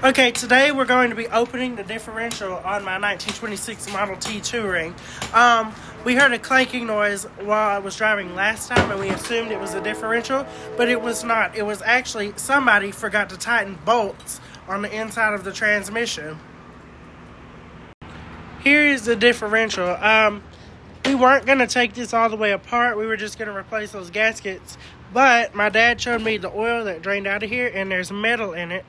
Okay, today we're going to be opening the differential on my 1926 Model T Touring. We heard a clanking noise while I was driving last time, and we assumed it was a differential, but it was not. It was actually somebody forgot to tighten bolts on the inside of the transmission. Here is the differential. We weren't going to take this all the way apart. We were just going to replace those gaskets, but my dad showed me the oil that drained out of here, and there's metal in it.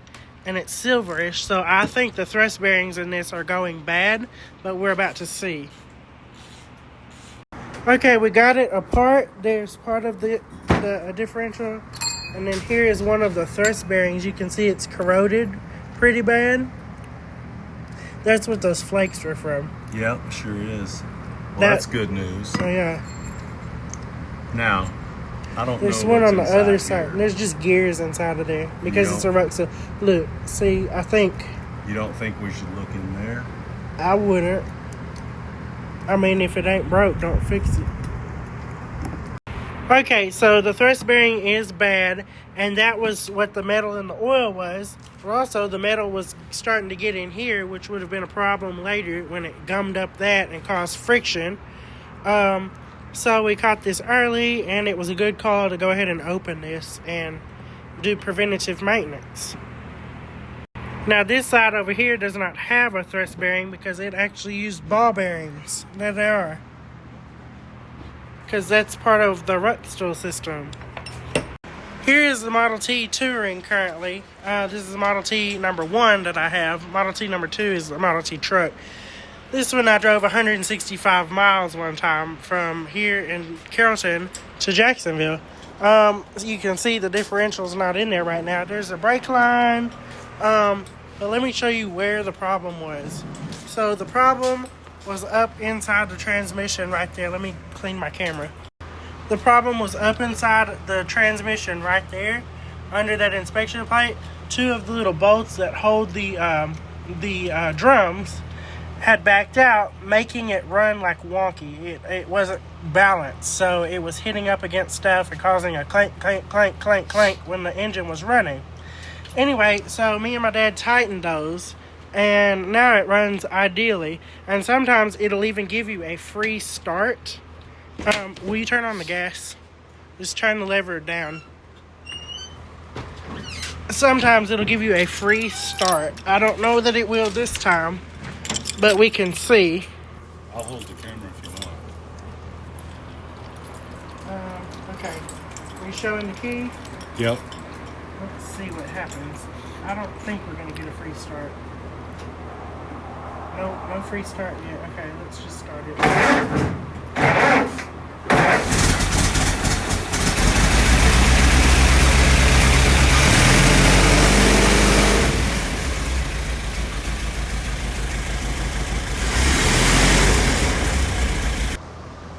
And it's silverish, so I think the thrust bearings in this are going bad, but we're about to see. Okay, we got it apart. There's part of the differential, and then here is one of the thrust bearings. You can see it's corroded pretty bad. That's what those flakes are from. Yep, sure is. Well, that's good news. Oh, yeah. Now, I don't There's know one on the other here. side. And there's just gears inside of there because it's a rock. So, look, see, I think... You don't think we should look in there? I wouldn't. I mean, if it ain't broke, don't fix it. Okay, so the thrust bearing is bad, and that was what the metal in the oil was. But also, the metal was starting to get in here, which would have been a problem later when it gummed up that and caused friction. So we caught this early, and it was a good call to go ahead and open this and do preventative maintenance. Now this side over here does not have a thrust bearing because it actually used ball bearings. There they are. Because that's part of the Ruxstall system. Here is the Model T Touring currently. This is the Model T number 1 that I have. Model T number 2 is the Model T truck. This one I drove 165 miles one time from here in Carrollton to Jacksonville. You can see the differential's not in there right now. There's a brake line, but let me show you where the problem was. So the problem was up inside the transmission right there. Let me clean my camera. The problem was up inside the transmission right there, under that inspection plate. Two of the little bolts that hold the drums had backed out, making it run like wonky. It wasn't balanced, so it was hitting up against stuff and causing a clank, clank, clank, clank, clank when the engine was running. Anyway, so me and my dad tightened those, and now it runs ideally. And sometimes it'll even give you a free start. Will you turn on the gas? Just turn the lever down. Sometimes it'll give you a free start. I don't know that it will this time, but we can see. I'll hold the camera if you want. Okay. Are you showing the key? Yep. Let's see what happens. I don't think we're going to get a free start. No free start yet. Okay, let's just start it.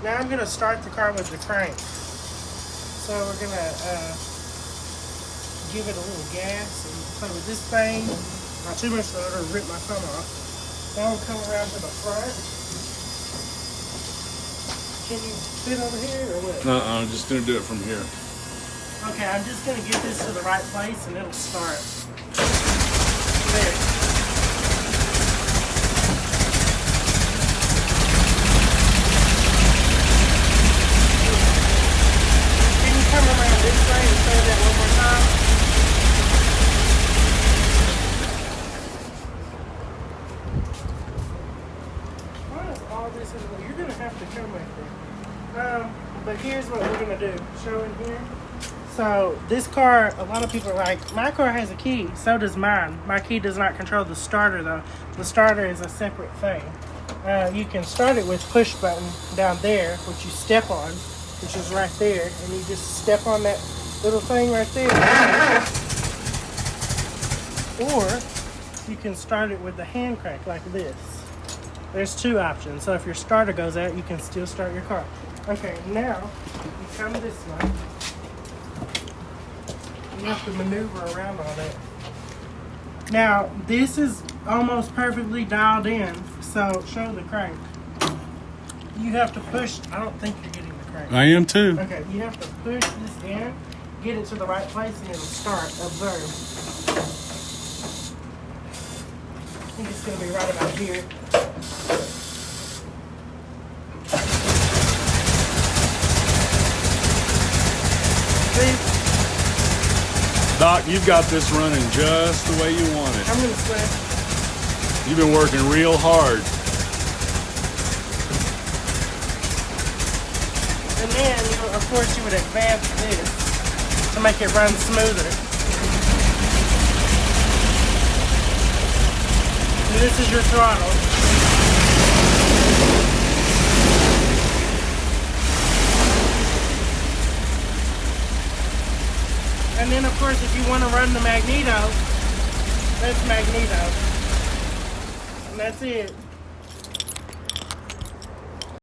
Now I'm going to start the car with the crank. So we're going to give it a little gas and play with this thing. Not too much so it'll rip my thumb off. Now we'll come around to the front. Can you fit over here or what? I'm just going to do it from here. Okay, I'm just going to get this to the right place and it'll start. There. Come around this way and say that one more time. Why is all this in the way? You're going to have to come back there. But here's what we're going to do. Show in here. So this car, a lot of people are like, my car has a key. So does mine. My key does not control the starter though. The starter is a separate thing. You can start it with push button down there, which you step on, which is right there, and you just step on that little thing right there. Or you can start it with the hand crank like this. There's two options. So if your starter goes out, you can still start your car. Okay, now you come this way. You have to maneuver around all that. Now, this is almost perfectly dialed in, so show the crank. You have to push. I don't think you're getting the crank. I am too. Okay, you have to push this in, get it to the right place, and it'll start. Observe. think it's going to be right about here. See? Doc, you've got this running just the way you want it. I'm going to switch. You've been working real hard. And then, of course, you would advance this to make it run smoother. And this is your throttle. And then, of course, if you want to run the magneto, that's magneto. And that's it.